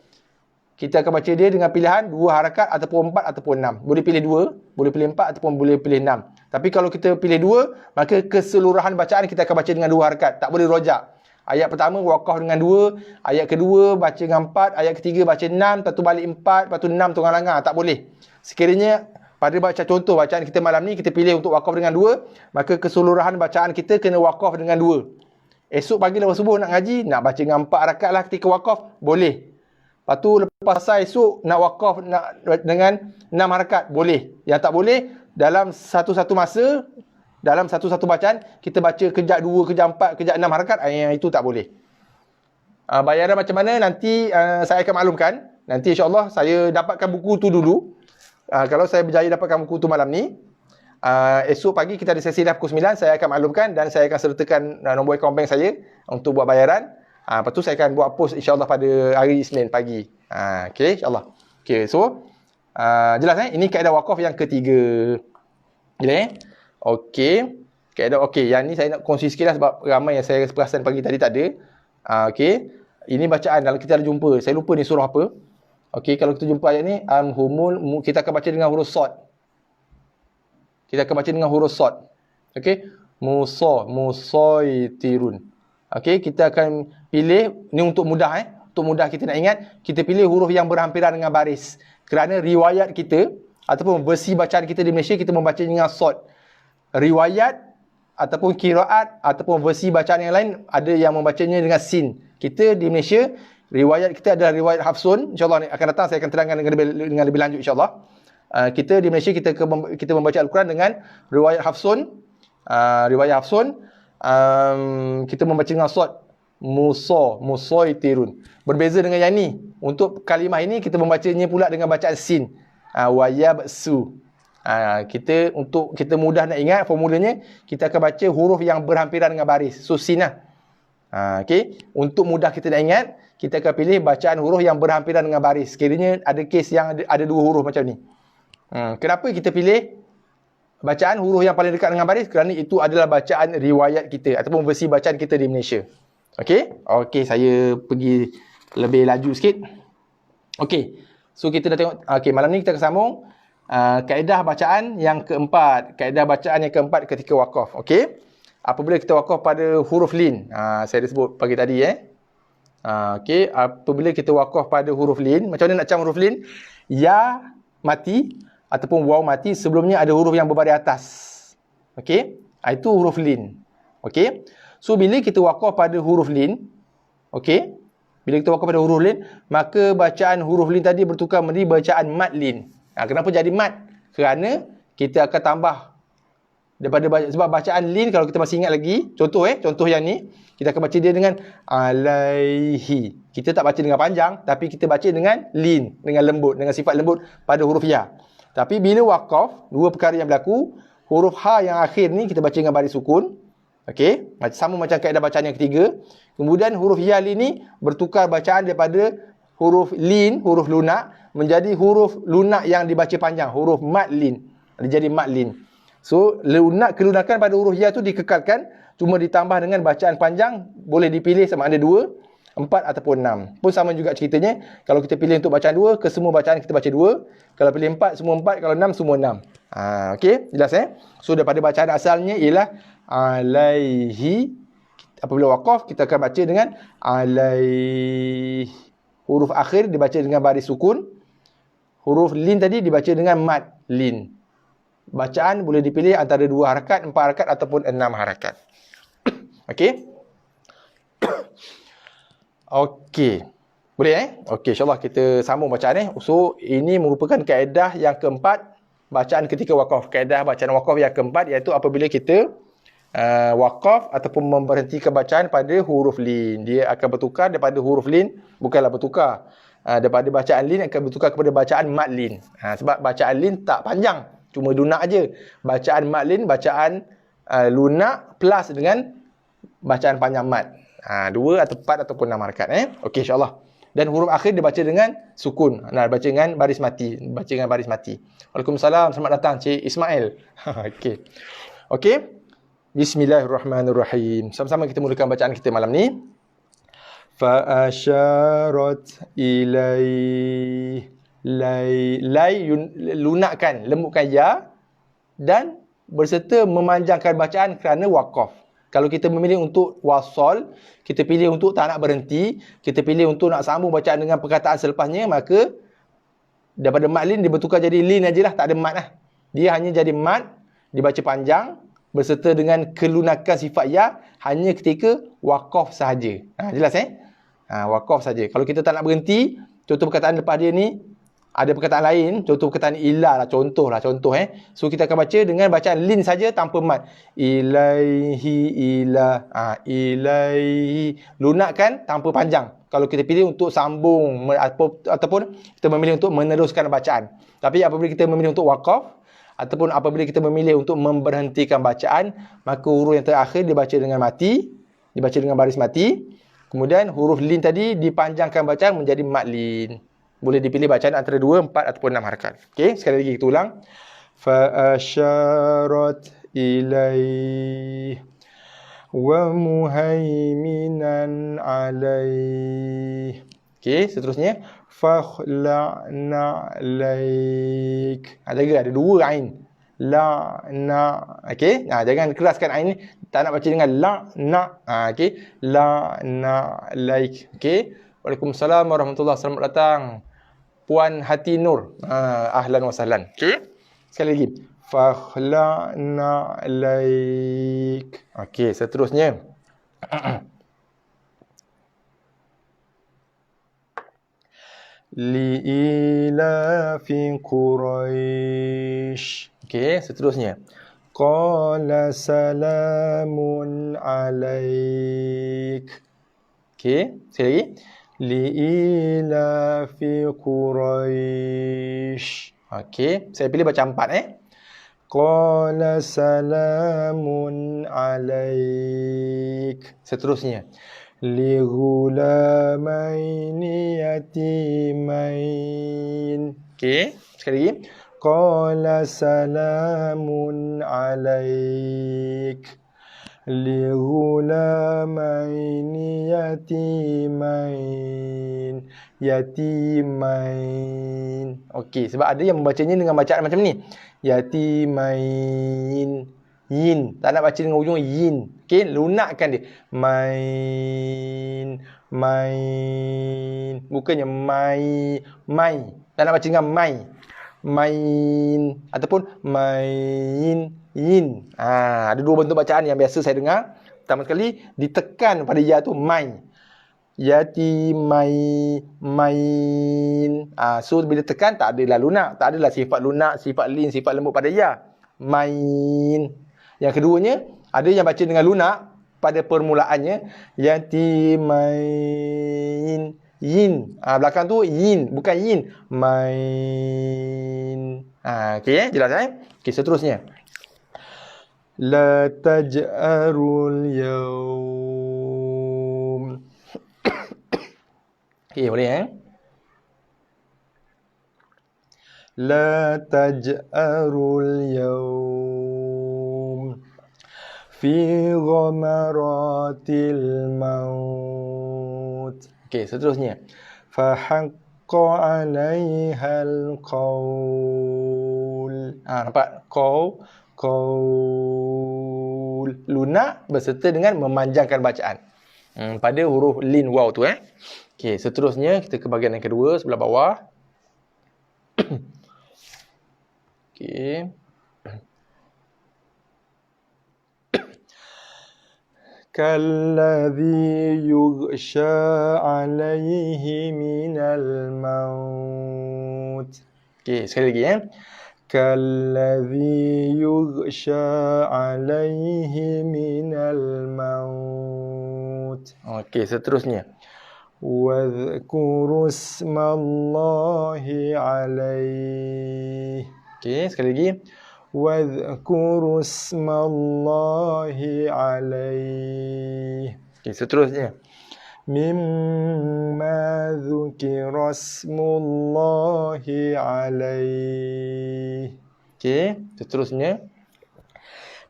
kita akan baca dia dengan pilihan 2 harakat ataupun 4 ataupun 6. Boleh pilih 2, boleh pilih 4 ataupun boleh pilih 6. Tapi kalau kita pilih 2, maka keseluruhan bacaan kita akan baca dengan 2 harakat. Tak boleh rojak. Ayat pertama wakaf dengan 2, ayat kedua baca dengan 4, ayat ketiga baca 6, lepas tu balik 4, lepas tu 6 tengah langgar. Tak boleh. Sekiranya pada contoh bacaan kita malam ni, kita pilih untuk wakaf dengan 2, maka keseluruhan bacaan kita kena wakaf dengan 2. Esok pagi lepas subuh nak ngaji, nak baca dengan 4 harakat lah ketika wakaf, boleh. Lepas tu lepas asar esok nak wakaf dengan 6 harakat, boleh. Yang tak boleh, dalam satu-satu masa, dalam satu-satu bacaan, kita baca kejap 2, kejap 4, kejap 6 harakat, yang itu tak boleh. Bayaran macam mana nanti saya akan maklumkan. Nanti insyaAllah saya dapatkan buku tu dulu. Kalau saya berjaya dapatkan buku tu malam ni, esok pagi kita ada sesi dah pukul 9, saya akan maklumkan dan saya akan sertakan nombor akaun bank saya untuk buat bayaran. Lepas tu saya akan buat post insyaAllah pada hari Isnin pagi. Okay, insyaAllah. Okay, so jelas ini kaedah wakaf yang ketiga. Jelas okay. Kaedah okay. Yang ni saya nak kongsi sikit lah sebab ramai yang saya perasan pagi tadi tak ada. Okay. Ini bacaan kalau kita ada jumpa. Saya lupa ni surah apa. Okay, kalau kita jumpa ayat ni, kita akan baca dengan huruf sod. Kita akan baca dengan huruf sod. Okay. Musaitirun. Okay, kita akan pilih, ni untuk mudah untuk mudah kita nak ingat, kita pilih huruf yang berhampiran dengan baris. Kerana riwayat kita, ataupun versi bacaan kita di Malaysia, kita membaca dengan sod. Riwayat, ataupun kiraat, ataupun versi bacaan yang lain, ada yang membacanya dengan sin. Kita di Malaysia, riwayat kita adalah riwayat Hafsun. InsyaAllah akan datang, saya akan terangkan dengan lebih lanjut insyaAllah. Kita di Malaysia, kita membaca Al-Quran dengan riwayat Hafsun. Kita membaca dengan sod. Musaitirun. Berbeza dengan yang ni. Untuk kalimah ini kita membacanya pula dengan bacaan sin. Wayabsu. Untuk kita mudah nak ingat formulanya, kita akan baca huruf yang berhampiran dengan baris. So sin lah. Okay. Untuk mudah kita nak ingat, kita akan pilih bacaan huruf yang berhampiran dengan baris. Sekiranya ada kes yang ada 2 huruf macam ni. Kenapa kita pilih bacaan huruf yang paling dekat dengan baris? Kerana itu adalah bacaan riwayat kita ataupun versi bacaan kita di Malaysia. Okey? Okey, saya pergi lebih laju sikit. Okey. So kita dah tengok. Okey, malam ni kita akan sambung kaedah bacaan yang keempat. Kaedah bacaan yang keempat ketika wakaf. Okey? Apabila kita wakaf pada huruf lin. Saya dah sebut pagi tadi okey, apabila kita wakaf pada huruf lin, macam mana nak cam huruf lin? Ya mati ataupun waw mati, sebelumnya ada huruf yang berbaris atas. Okey? Itu huruf lin. Okey? So bila kita wakaf pada huruf lin, okey? Bila kita wakaf pada huruf lin, maka bacaan huruf lin tadi bertukar menjadi bacaan mad lin. Kenapa jadi mad? Kerana kita akan tambah sebab bacaan lin, kalau kita masih ingat lagi, contoh yang ni, kita akan baca dia dengan alaihi. Kita tak baca dengan panjang, tapi kita baca dengan lin, dengan lembut, dengan sifat lembut pada huruf ya. Tapi bila wakaf, 2 perkara yang berlaku. Huruf ha yang akhir ni kita baca dengan baris sukun. Okey, sama macam kaedah bacaan yang ketiga. Kemudian huruf ya lin ni bertukar bacaan daripada huruf lin, huruf lunak, menjadi huruf lunak yang dibaca panjang, huruf mad lin. Dia jadi mad lin. So, kelunakan pada huruf ya tu dikekalkan, cuma ditambah dengan bacaan panjang, boleh dipilih sama ada 2, 4 ataupun 6. Pun sama juga ceritanya, kalau kita pilih untuk bacaan 2, ke semua bacaan kita baca 2. Kalau pilih 4, semua 4. Kalau 6, semua 6. Okey, jelas So, daripada bacaan asalnya ialah alaihi. Apabila waqaf, kita akan baca dengan alaih. Huruf akhir dibaca dengan baris sukun. Huruf lin tadi dibaca dengan mad lin. Bacaan boleh dipilih antara 2 harakat, 4 harakat ataupun 6 harakat. Okey. Okey. Boleh Okey, insya-Allah kita sambung bacaan So, ini merupakan kaedah yang keempat bacaan ketika waqaf. Kaedah bacaan waqaf yang keempat iaitu apabila kita waqaf ataupun memberhentikan bacaan pada huruf lin. Dia akan bertukar daripada huruf lin, bukanlah bertukar. Daripada bacaan lin akan bertukar kepada bacaan mad lin. Sebab bacaan lin tak panjang, cuma lunak aja. Bacaan mad lin, bacaan lunak plus dengan bacaan panjang mad. 2 atau 4 ataupun 6 harakat Okey, insya-Allah. Dan huruf akhir dibaca dengan sukun. Baca dengan baris mati. Waalaikumsalam, selamat datang Cik Ismail. Okey. Okey. Bismillahirrahmanirrahim. Sama-sama kita mulakan bacaan kita malam ni. Fa asyarat ilai lunakkan, lembutkan ya dan berserta memanjangkan bacaan kerana waqaf. Kalau kita memilih untuk wasal, kita pilih untuk tak nak berhenti, kita pilih untuk nak sambung bacaan dengan perkataan selepasnya, maka daripada mad lin dia bertukar jadi lin ajalah, tak ada mad lah. Dia hanya jadi mad, dibaca panjang berserta dengan kelunakan sifat ya hanya ketika waqaf sahaja. Jelas waqaf saja. Kalau kita tak nak berhenti, contoh perkataan lepas dia ni ada perkataan lain, contoh perkataan ila lah, contoh. So kita akan baca dengan bacaan lin saja tanpa mad. Ilaihi ila. Ilaihi. Lunakkan tanpa panjang. Kalau kita pilih untuk sambung ataupun kita memilih untuk meneruskan bacaan. Tapi apabila kita memilih untuk waqaf ataupun apabila kita memilih untuk memberhentikan bacaan, maka huruf yang terakhir dibaca dengan mati, dibaca dengan baris mati. Kemudian huruf lin tadi dipanjangkan bacaan menjadi mad lin. Boleh dipilih bacaan antara 2, 4 ataupun 6 harakat. Okey, sekali lagi kita ulang. Fa asyarat ilaih wa muhaiminan alaih. Okey, seterusnya fakhla'na alaik. Jaga ada 2 ain. La na. Okey, jangan keraskan ain ni. Tak nak baca dengan la na. Okey, la na alaik. Okey. Waalaikumsalam warahmatullahi wabarakatuh. Selamat datang Puan Hati Nur. Ahlan wa sahlan. Okey. Sekali lagi. Fakhla'na alaik. Okey, seterusnya. Li'ilafi Quraisy. Okey, seterusnya. Qala salamun alaik. Okey, sekali lagi. Li'ilafi Quraisy. Okey, saya pilih baca 4 Qala salamun alaik. Seterusnya. Li ghulamaini yatimain. Okey, sekali lagi. Qala salamun alaik. Li ghulamaini yatimain. Yatimain. Okey, sebab ada yang membacanya dengan bacaan macam ni. Yatimain. Yin. Tak nak baca dengan ujung yin. Okey, lunakkan dia. Main. Main. Bukannya mai. Mai. Tak nak baca dengan mai. Main. Ataupun main. Yin. Ada 2 bentuk bacaan yang biasa saya dengar. Pertama sekali, ditekan pada ya tu mai. Yatimai. Main. So bila tekan tak adalah lunak. Tak adalah sifat lunak, sifat lin, sifat lembut pada ya. Main. Yang keduanya, ada yang baca dengan lunak pada permulaannya. Yatimain. Yin. Belakang tu yin, bukan yin. Main. Okey, jelas Okey, seterusnya. La taj'arul yawm. Okey, boleh La taj'arul yawm. fi ghamaratil maut. Okey, seterusnya. Fahaqqa 'alaihal qaul. Nampak? Qaul. Lunak berserta dengan memanjangkan bacaan. Pada huruf lin waw tu Okey, seterusnya kita ke bahagian yang kedua sebelah bawah. Okey. Kalladhi yughsha 'alaihi minal maut. Okey, sekali lagi Kalladhi yughsha 'alaihi minal maut. Okey, seterusnya. Wadhkuru ismallahi 'alaihi. Okey, sekali lagi. Wadhkuru ismallahi 'alaihi. Okey, seterusnya. Mimma dzukira ismullahi 'alaihi. Okey, seterusnya.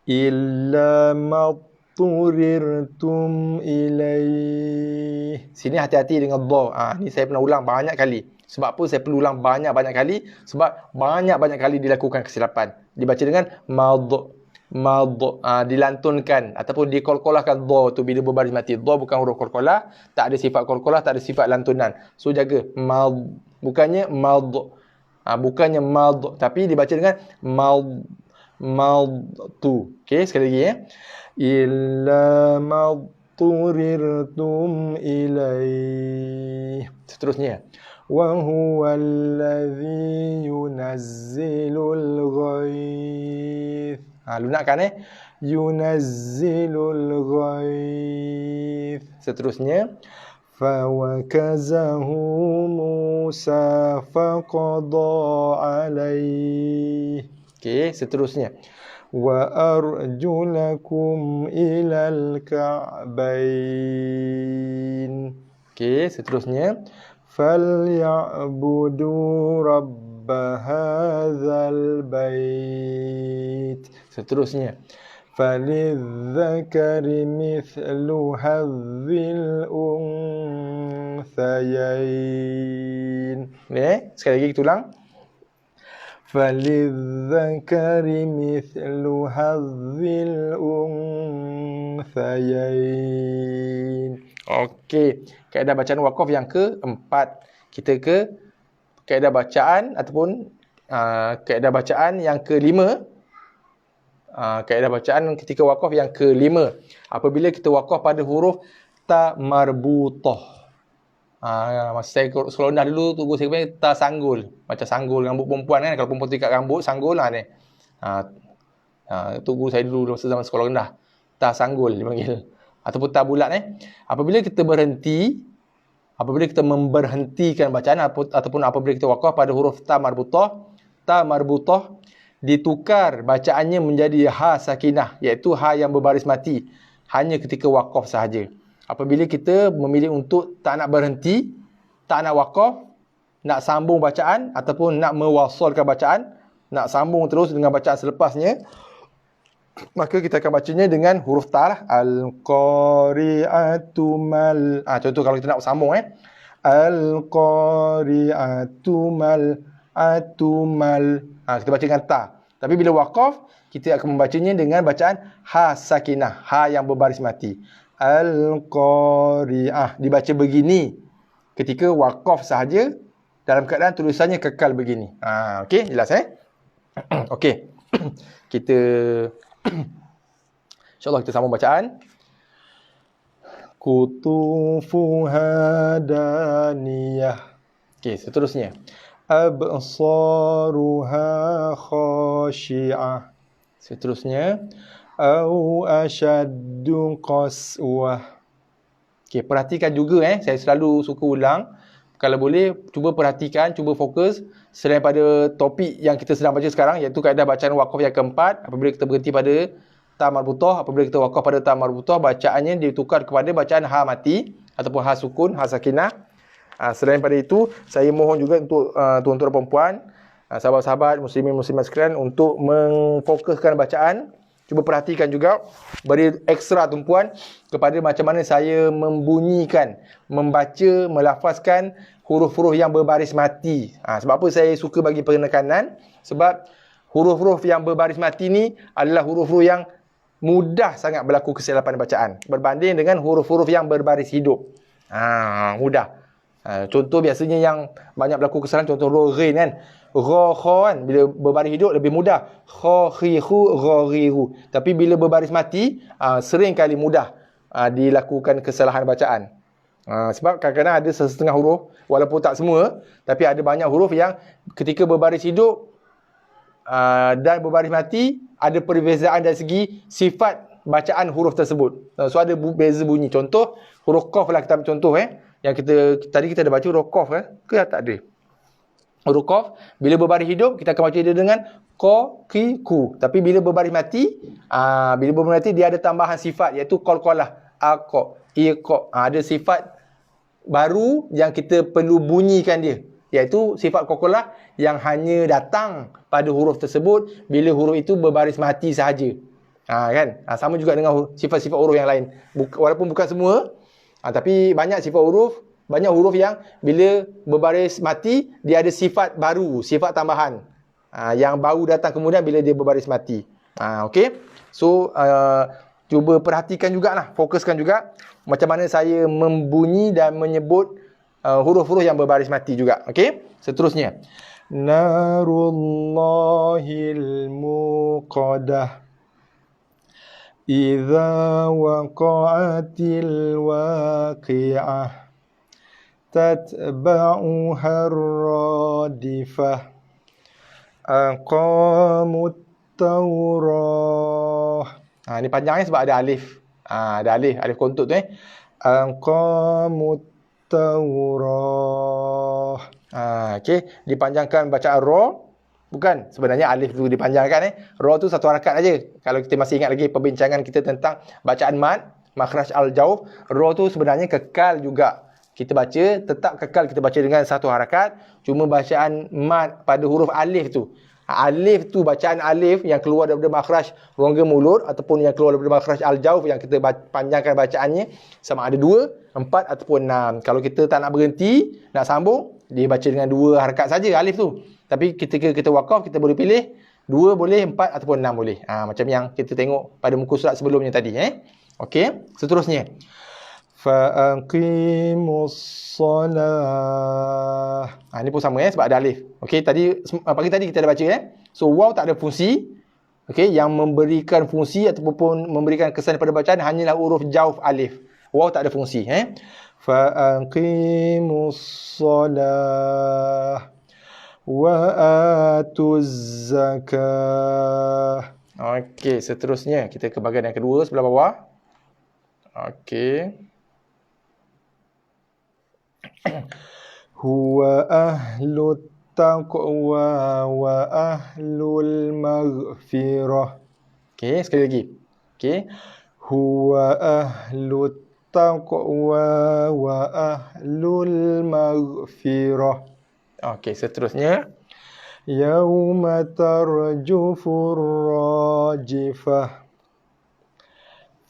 Illa matturirtum ilaihi. Sini hati-hati dengan dha. Ni saya pernah ulang banyak kali. Sebab apa saya perlu ulang banyak-banyak kali? Sebab banyak-banyak kali dilakukan kesilapan. Dibaca dengan mad. Dilantunkan ataupun dikolkolahkan dha tu bila berbaris mati. Dha bukan huruf kolkolah, tak ada sifat kolkolah, tak ada sifat lantunan. So jaga mad, bukannya mad. Bukannya mad, tapi dibaca dengan mad tu. Okey, sekali lagi Illa matturirtum ilaihi. Seterusnya. Wa huwallazi yunazzilul ghaith. Lunakkan yunazzilul ghaith. Seterusnya. Fawakazahu Musa faqada alaihi. Okey, seterusnya. Wa arjulakum ilal ka'bain. Okey, seterusnya. Falyabudu rabba hadzal bait. Seterusnya. Falidzakari mithlu hadzil unthayain. Sekali lagi kita ulang. Falidzakari mithlu hadzil unthayain. Okey, kaedah bacaan wakaf yang keempat. Kita ke kaedah bacaan ataupun kaedah bacaan yang kelima. Kaedah bacaan ketika wakaf yang kelima. Apabila kita wakaf pada huruf ta marbutah. Masa saya sekolah rendah dulu tu saya panggil ta sanggul. Macam sanggul rambut perempuan kan. Kalau perempuan tingkat rambut, sanggul lah ni. Tu guru saya dulu masa zaman sekolah rendah. Ta sanggul dipanggil. Ataupun ta bulat Apabila kita berhenti, apabila kita memberhentikan bacaan ataupun apabila kita wakaf pada huruf ta marbutah ditukar bacaannya menjadi ha sakinah, iaitu ha yang berbaris mati hanya ketika wakaf sahaja. Apabila kita memilih untuk tak nak berhenti, tak nak wakaf, nak sambung bacaan ataupun nak mewasalkan bacaan, nak sambung terus dengan bacaan selepasnya, maka kita akan bacanya dengan huruf ta Al-Qari'atu mal. Contoh kalau kita nak sambung Al-Qari'atu mal atumal. Kita baca dengan ta. Tapi bila waqaf, kita akan membacanya dengan bacaan ha sakinah, ha yang berbaris mati. Al-Qari'ah dibaca begini ketika waqaf sahaja, dalam keadaan tulisannya kekal begini. Okey, jelas Okey. Kita InsyaAllah kita sambung bacaan. Kutufuha daniyah. Okey, seterusnya. Absaruha khashi'ah. Seterusnya. Au ashaddu qaswah. Okey, perhatikan juga saya selalu suka ulang. Kalau boleh, cuba perhatikan, cuba fokus selain pada topik yang kita sedang baca sekarang, iaitu kaedah bacaan waqaf yang keempat. Apabila kita berhenti pada ta marbutah, apabila kita waqaf pada ta marbutah, bacaannya ditukar kepada bacaan ha mati ataupun ha sukun, ha sakinah. Selain pada itu, saya mohon juga untuk tuan-tuan dan puan, sahabat-sahabat, muslimin muslimat sekalian, untuk memfokuskan bacaan. cuba perhatikan juga, beri ekstra tumpuan kepada macam mana saya membunyikan, membaca, melafazkan huruf-huruf yang berbaris mati. Sebab apa saya suka bagi penekanan? Sebab huruf-huruf yang berbaris mati ni adalah huruf-huruf yang mudah sangat berlaku kesilapan bacaan berbanding dengan huruf-huruf yang berbaris hidup. Mudah. Contoh biasanya yang banyak berlaku kesalahan, contoh ro ghin kan. Ra kha kan, bila berbaris hidup lebih mudah. Kha khi khu ra ri ru. Tapi bila berbaris mati, sering kali mudah dilakukan kesalahan bacaan. Sebab kadang-kadang ada setengah huruf, walaupun tak semua, tapi ada banyak huruf yang ketika berbaris hidup dan berbaris mati, ada perbezaan dari segi sifat bacaan huruf tersebut. So ada beza bunyi. Contoh huruf qaf lah, kita ambil contoh yang tadi kita dah baca huruf qaf ke tak ada. Huruf qaf bila berbaris hidup kita akan baca dia dengan qa qi ku. Tapi bila berbaris mati, dia ada tambahan sifat iaitu qalqalah, aqa, iqa. Ada sifat baru yang kita perlu bunyikan dia, iaitu sifat qalqalah yang hanya datang pada huruf tersebut bila huruf itu berbaris mati sahaja. Kan? Sama juga dengan sifat-sifat huruf yang lain. Walaupun bukan semua, tapi banyak sifat huruf, banyak huruf yang bila berbaris mati dia ada sifat baru, sifat tambahan yang baru datang kemudian bila dia berbaris mati. Okey. So cuba perhatikan jugalah, fokuskan juga macam mana saya membunyi dan menyebut huruf-huruf yang berbaris mati juga. Okey. Seterusnya, narullahil muqadah idza waqa'atil waqi'ah tatba'uha ar-radifah aqamut taurah. Ni panjangnya sebab ada alif. Ada alif kontut tu aqamut taurah. Okey, dipanjangkan bacaan ra. Bukan, sebenarnya alif tu dipanjangkan ra tu satu harakat aja. Kalau kita masih ingat lagi perbincangan kita tentang bacaan mad, makhraj al-jauf, ra tu sebenarnya kekal juga. Kita baca, tetap kekal kita baca dengan satu harakat. Cuma bacaan mad pada huruf alif tu. Alif tu, bacaan alif yang keluar daripada makhraj rongga mulut ataupun yang keluar daripada makhraj al-jauf yang kita panjangkan bacaannya, sama ada 2, 4 ataupun 6. Kalau kita tak nak berhenti, nak sambung, dia baca dengan 2 harakat saja alif tu. Tapi ketika kita wakaf, kita boleh pilih 2 boleh, 4 ataupun 6 boleh. Macam yang kita tengok pada muka surat sebelumnya tadi. Okey, seterusnya. Fa'aqimus salah. Ini pun sama sebab ada alif. Okey, pagi tadi kita dah baca So waw tak ada fungsi. Okey, yang memberikan fungsi ataupun memberikan kesan pada bacaan hanyalah huruf jauf alif. Waw tak ada fungsi. Fa'aqimus salah wa atuz zakah. Okey, seterusnya kita ke bahagian yang kedua sebelah bawah. Okey. Huwa ahlut taqwa wa ahlul maghfirah. Okey, sekali lagi. Okey. Huwa ahlut taqwa wa ahlul maghfirah. Okey, seterusnya. Yauma tarjufur rajifah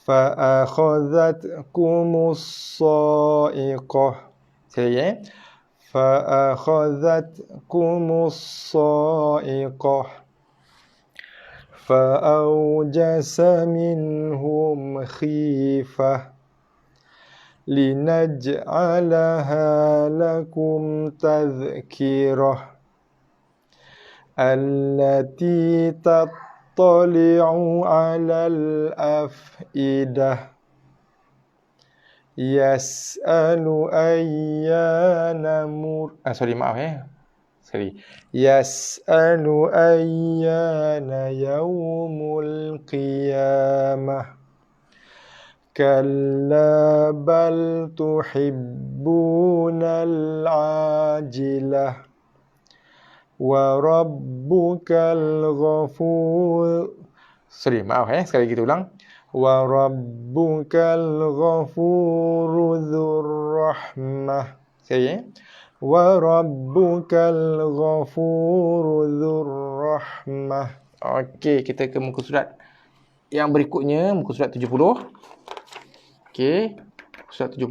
fa'akhadhatkumus sa'iqah. Sekali lagi. Fa'akhadhatkumus sa'iqah fa'awjasa minhum khifah linaj'alaha lakum tadhkirah allati tattali'u 'alal af'idah yas'alu ayyana yas'alu ayyana yaumul qiyamah kalla bal tuhibbunal ajilah wa rabbukal ghafur. Sekali lagi kita ulang. Wa rabbukal ghafuru dzur rahmah. Sekali. Wa rabbukal ghafuru dzur rahmah. Okey, kita ke muka surat yang berikutnya muka surat 70. Okey. Muka surat 70.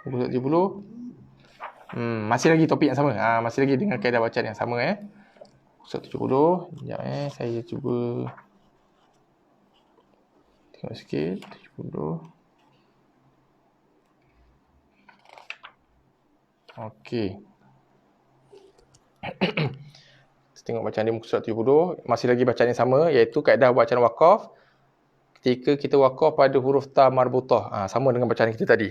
Muka surat 70. Masih lagi topik yang sama. Masih lagi dengan kaedah bacaan yang sama Muka surat 70. Sekejap saya cuba tengok sikit. 70. Okey. Kita tengok bacaan di muka surat 70. Masih lagi bacaan yang sama, iaitu kaedah bacaan waqaf. Ketika kita waqaf pada huruf ta marbutah. Sama dengan bacaan kita tadi.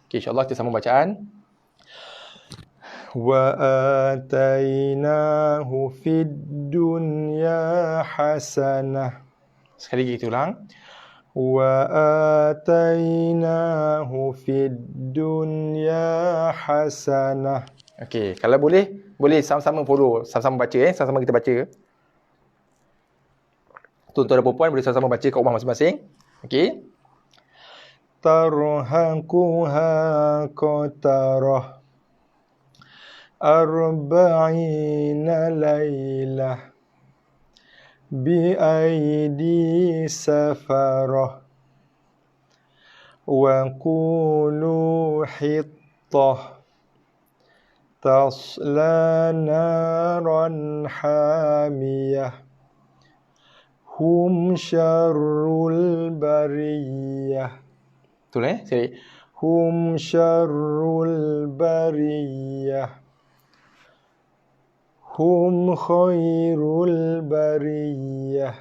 Okey, insya-Allah kita sama bacaan. Wa atainahu fid dunya hasanah. Sekali lagi kita ulang. Wa atainahu fid dunya hasanah. Okey, kalau boleh sama-sama follow, sama-sama baca sama-sama kita baca. Tuan-tuan dan puan boleh sama-sama baca kat rumah masing-masing. Okey. Tarhaquha qatarah arba'ina laylah bi aidi safarah wa qulu hittah tasla naran hamiyah hum syarrul bariyah. Betul Sekali. Hum syarrul bariyah. Hum khairul bariyah.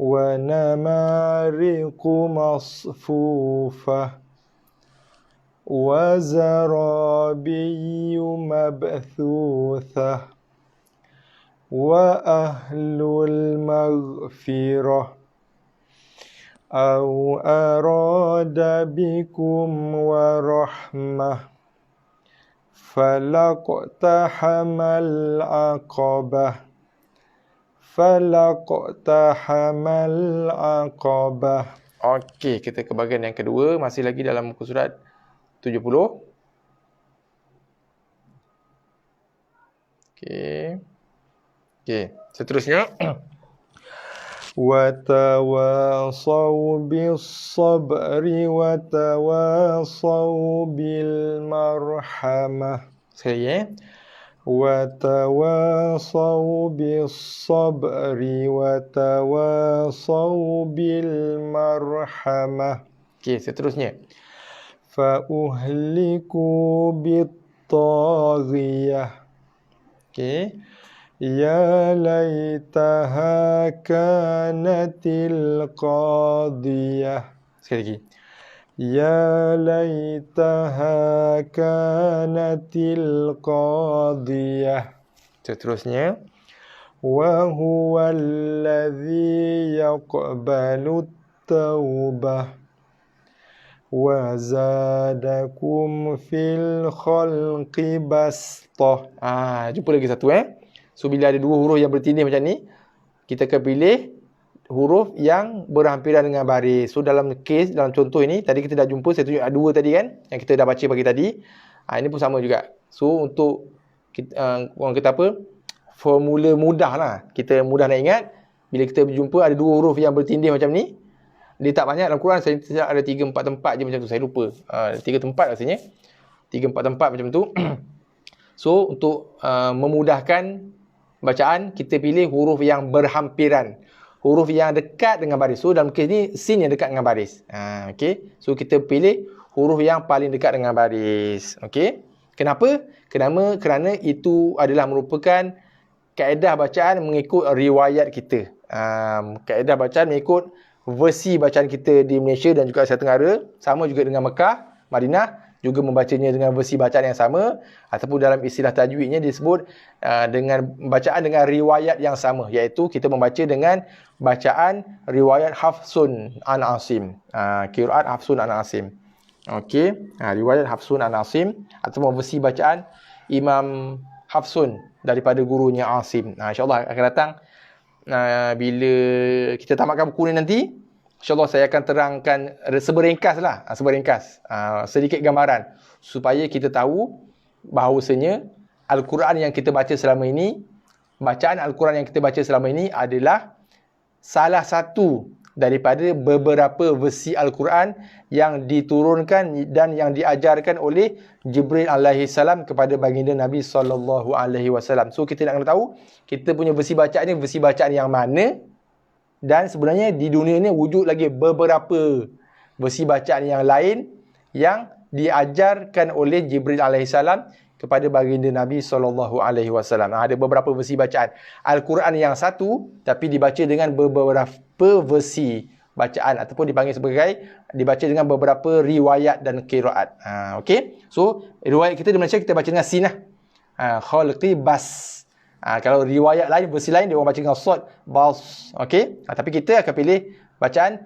Wa namariqu masfufah. Wa zarabiyyu mabthuthah. Wa ahlul maghfirah au arada bikum wa rahmah falaqtahamal aqabah Okey, kita ke bahagian yang kedua, masih lagi dalam muka surat 70. Okey, seterusnya. Wa tawasaw bis sabri wa tawasaw bil marhamah. Sekali Wa tawasaw bis sabri wa tawasaw bil marhamah. Okey, seterusnya. Fa uhliku bit taghiyah. Okey. Ya laitaha kanatil qadiyah. Sekali lagi. Ya laitaha kanatil qadiyah. Seterusnya. Wa huwa alladhi yaqbalu tawbah. Wa zadakum fil khalqi bastah. Jumpa lagi satu So, bila ada dua huruf yang bertindih macam ni, kita akan pilih huruf yang berhampiran dengan baris. So, dalam contoh ini, tadi kita dah jumpa, saya tunjuk ada dua tadi kan, yang kita dah baca pagi tadi. Ini pun sama juga. So, untuk orang kata apa, formula mudah lah. Kita mudah nak ingat, bila kita berjumpa ada dua huruf yang bertindih macam ni, dia tak banyak dalam Quran, saya ada 3-4 tempat je macam tu, saya lupa. 3 tempat rasanya. 3-4 tempat macam tu. So, untuk memudahkan bacaan, kita pilih huruf yang berhampiran. Huruf yang dekat dengan baris. So, dalam kes ni, sin yang dekat dengan baris. Okay. So, kita pilih huruf yang paling dekat dengan baris. Okay. Kenapa? Kerana itu adalah merupakan kaedah bacaan mengikut riwayat kita. Kaedah bacaan mengikut versi bacaan kita di Malaysia dan juga Asia Tenggara. Sama juga dengan Mekah, Madinah. Juga membacanya dengan versi bacaan yang sama, ataupun dalam istilah tajwidnya disebut dengan bacaan dengan riwayat yang sama, iaitu kita membaca dengan bacaan riwayat Hafsun an Asim, qiraat Hafsun an Asim. Okey, riwayat Hafsun an Asim ataupun versi bacaan Imam Hafsun daripada gurunya Asim. InsyaAllah akan datang bila kita tamatkan buku ni nanti. InsyaAllah saya akan terangkan seberingkas sedikit gambaran supaya kita tahu bahawasanya Al-Quran yang kita baca selama ini, bacaan Al-Quran yang kita baca selama ini adalah salah satu daripada beberapa versi Al-Quran yang diturunkan dan yang diajarkan oleh Jibril alaihi salam kepada baginda Nabi sallallahu alaihi wasallam. So kita nak kena tahu kita punya versi bacaan ni versi bacaan yang mana, dan sebenarnya di dunia ni wujud lagi beberapa versi bacaan yang lain yang diajarkan oleh Jibril alaihissalam kepada baginda Nabi SAW. Ada beberapa versi bacaan Al-Quran yang satu, tapi dibaca dengan beberapa versi bacaan, ataupun dipanggil sebagai dibaca dengan beberapa riwayat dan qiraat. Okey. So riwayat kita di Malaysia kita baca dengan sin lah. Khalqi bas. Kalau riwayat lain, versi lain, dia orang baca dengan sad, bas. Okey. Tapi kita akan pilih bacaan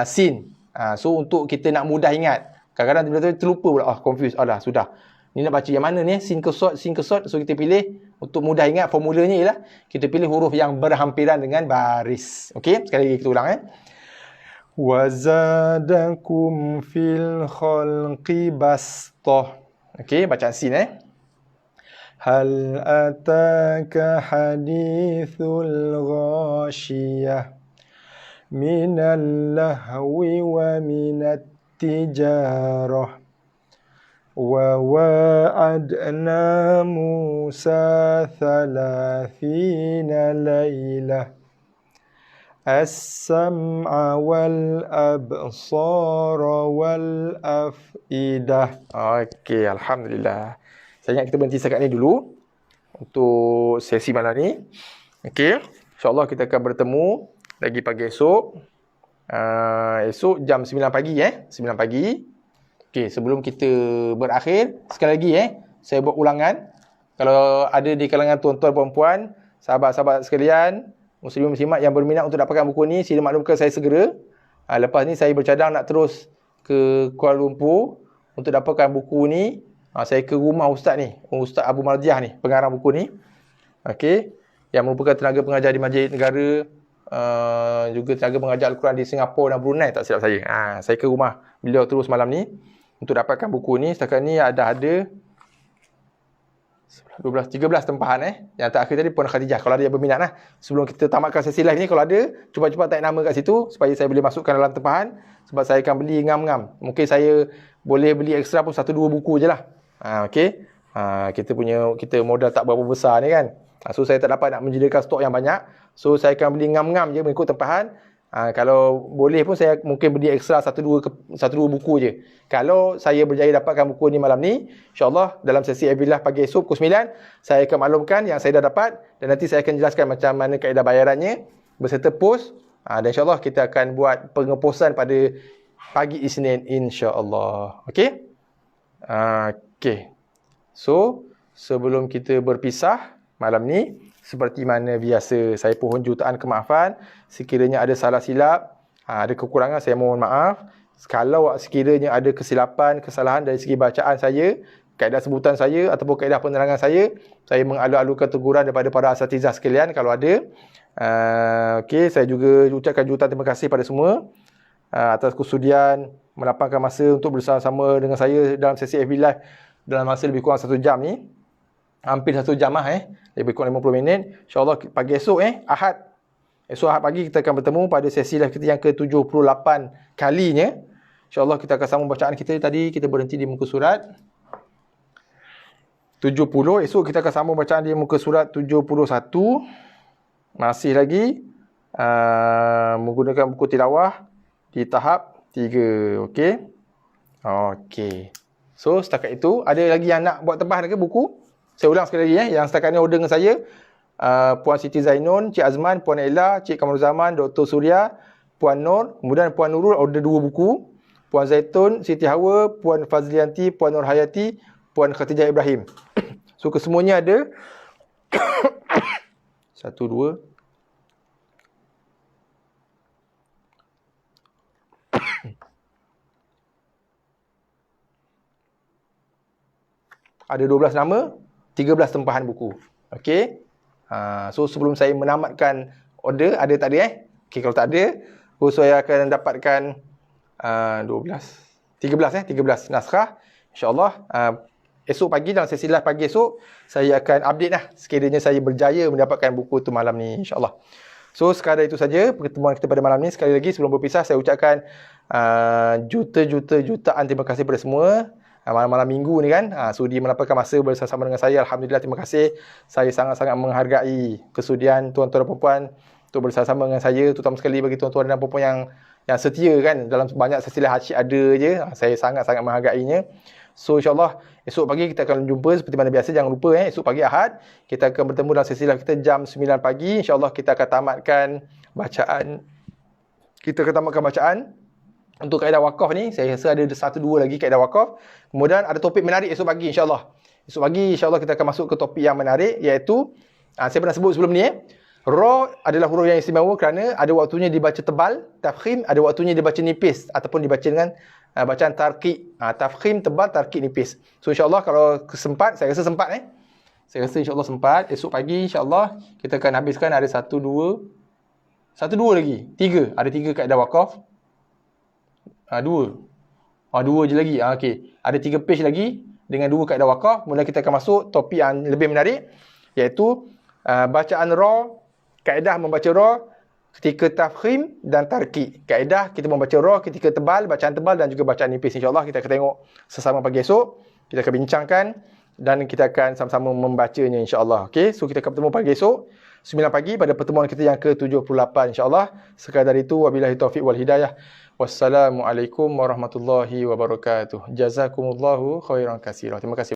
sin. So untuk kita nak mudah ingat. Kadang-kadang tiba-tiba terlupa pula. Confused. Dah sudah. Ni nak baca yang mana ni? Sin ke sad, sin ke sad. So kita pilih, untuk mudah ingat formulanya ialah kita pilih huruf yang berhampiran dengan baris. Okey. Sekali lagi kita ulang Wazadakum fil khalqi bastah. Okey, bacaan sin Hal ataka hadithul ghashiyah minal lahwi wa minat tijarah wa wa'adna Musa thalathina laylah as-sam'a wal absara wal af'idah. Okey, alhamdulillah. Saya ingat kita berhenti setakat ni dulu untuk sesi malam ni. Okey, insya-Allah kita akan bertemu lagi pagi esok. Esok jam 9 pagi 9 pagi. Okey, sebelum kita berakhir, sekali lagi saya buat ulangan. Kalau ada di kalangan tuan-tuan puan-puan, sahabat-sahabat sekalian, muslim-muslimat yang berminat untuk dapatkan buku ni, sila maklumkan saya segera. Lepas ni saya bercadang nak terus ke Kuala Lumpur untuk dapatkan buku ni. Saya ke rumah Ustaz ni, Ustaz Abu Mardiah ni, pengarang buku ni. Okey, yang merupakan tenaga pengajar di Masjid Negara, juga tenaga pengajar Al-Quran di Singapura dan Brunei, tak silap saya. Saya ke rumah beliau terus malam ni untuk dapatkan buku ni. Setakat ni ada 13 tempahan Yang terakhir tadi Puan Khadijah. Kalau ada yang berminat sebelum kita tamatkan sesi live ni, kalau ada, cuba taik nama kat situ supaya saya boleh masukkan dalam tempahan, sebab saya akan beli ngam-ngam. Mungkin saya boleh beli ekstra pun 1-2 buku je lah. Okey. Kita modal tak berapa besar ni kan. So saya tak dapat nak menyediakan stok yang banyak. So saya akan beli ngam-ngam je mengikut tempahan. Kalau boleh pun saya mungkin beli ekstra 1-2 buku je. Kalau saya berjaya dapatkan buku ni malam ni, insya-Allah dalam sesi Abillah pagi esok pukul 9, saya akan maklumkan yang saya dah dapat, dan nanti saya akan jelaskan macam mana kaedah bayarannya berserta pos. Dan insya-Allah kita akan buat pengeposan pada pagi Isnin insya-Allah. Okey? Okey. So, sebelum kita berpisah malam ni, seperti mana biasa, saya pohon jutaan kemaafan. Sekiranya ada salah silap, ada kekurangan, saya mohon maaf. Kalau sekiranya ada kesilapan, kesalahan dari segi bacaan saya, kaedah sebutan saya ataupun kaedah penerangan saya mengalu-alukan teguran daripada para asatizah sekalian kalau ada. Okey, saya juga ucapkan jutaan terima kasih pada semua atas kesudian melapangkan masa untuk bersama-sama dengan saya dalam sesi FB Live dalam masa lebih kurang 1 jam ni. Hampir 1 jam lebih kurang 50 minit. InsyaAllah pagi esok Ahad. Esok Ahad pagi kita akan bertemu pada sesi live kita yang ke-78 kalinya. InsyaAllah kita akan sambung bacaan kita. Tadi kita berhenti di muka surat 70. Esok kita akan sambung bacaan di muka surat 71. Masih lagi menggunakan buku tilawah di tahap 3. Okey. Okey. So setakat itu, ada lagi yang nak buat tempahan ke buku? Saya ulang sekali lagi yang setakat ni order dengan saya, Puan Siti Zainun, Cik Azman, Puan Ella, Cik Kamarul Zaman, Dr. Surya, Puan Nur, kemudian Puan Nurul order 2 buku, Puan Zaitun, Siti Hawa, Puan Fazlianti, Puan Nur Hayati, Puan Khatijah Ibrahim. So kesemuanya ada 1, 2, ada 12 nama, 13 tempahan buku. Okey. So sebelum saya menamatkan order, ada tak ada Okey, kalau tak ada, saya akan dapatkan 13 naskah. InsyaAllah esok pagi dalam sesi live pagi esok, saya akan update sekiranya saya berjaya mendapatkan buku tu malam ni insyaAllah. So sekadar itu saja pertemuan kita pada malam ni. Sekali lagi sebelum berpisah saya ucapkan jutaan terima kasih kepada semua. Malam-malam minggu ni kan sudi melapangkan masa bersama dengan saya. Alhamdulillah, terima kasih. Saya sangat-sangat menghargai kesudian tuan-tuan dan puan-puan untuk bersama dengan saya, terutama sekali bagi tuan-tuan dan puan-puan yang setia kan. Dalam banyak sesi hajj ada je. Saya sangat-sangat menghargainya. So insyaAllah esok pagi kita akan jumpa seperti mana biasa. Jangan lupa esok pagi Ahad kita akan bertemu dalam sesi live kita jam 9 pagi. InsyaAllah kita akan tamatkan bacaan. Untuk kaedah wakaf ni. Saya rasa ada 1-2 lagi kaedah wakaf. Kemudian ada topik menarik esok pagi insyaAllah. Esok pagi insyaAllah kita akan masuk ke topik yang menarik, iaitu saya pernah sebut sebelum ni Ra adalah huruf yang istimewa kerana ada waktunya dibaca tebal, tafkhim ada waktunya dibaca nipis ataupun dibaca dengan bacaan tarqiq. Tafkhim tebal, tarqiq nipis. So insyaAllah kalau sempat, saya rasa sempat Saya rasa insyaAllah sempat. Esok pagi insyaAllah kita akan habiskan ada 1, 2 lagi. 3. Ada 3 kaedah wakaf. 2. 2 je lagi. Okey. Ada 3 page lagi dengan 2 kaedah wakaf. Kemudian kita akan masuk topik yang lebih menarik, iaitu bacaan Ra. Kaedah membaca Ra ketika tafkhim dan tarqiq. Kaedah kita membaca Ra ketika tebal, bacaan tebal dan juga bacaan nipis. InsyaAllah kita akan tengok sesama pagi esok. Kita akan bincangkan dan kita akan sama-sama membacanya insyaAllah. Okay, so kita akan bertemu pagi esok 9 pagi pada pertemuan kita yang ke-78 insyaAllah. Sekadar itu, wabillahi taufiq wal hidayah. Wassalamualaikum warahmatullahi wabarakatuh. Jazakumullahu khairan katsira. Terima kasih.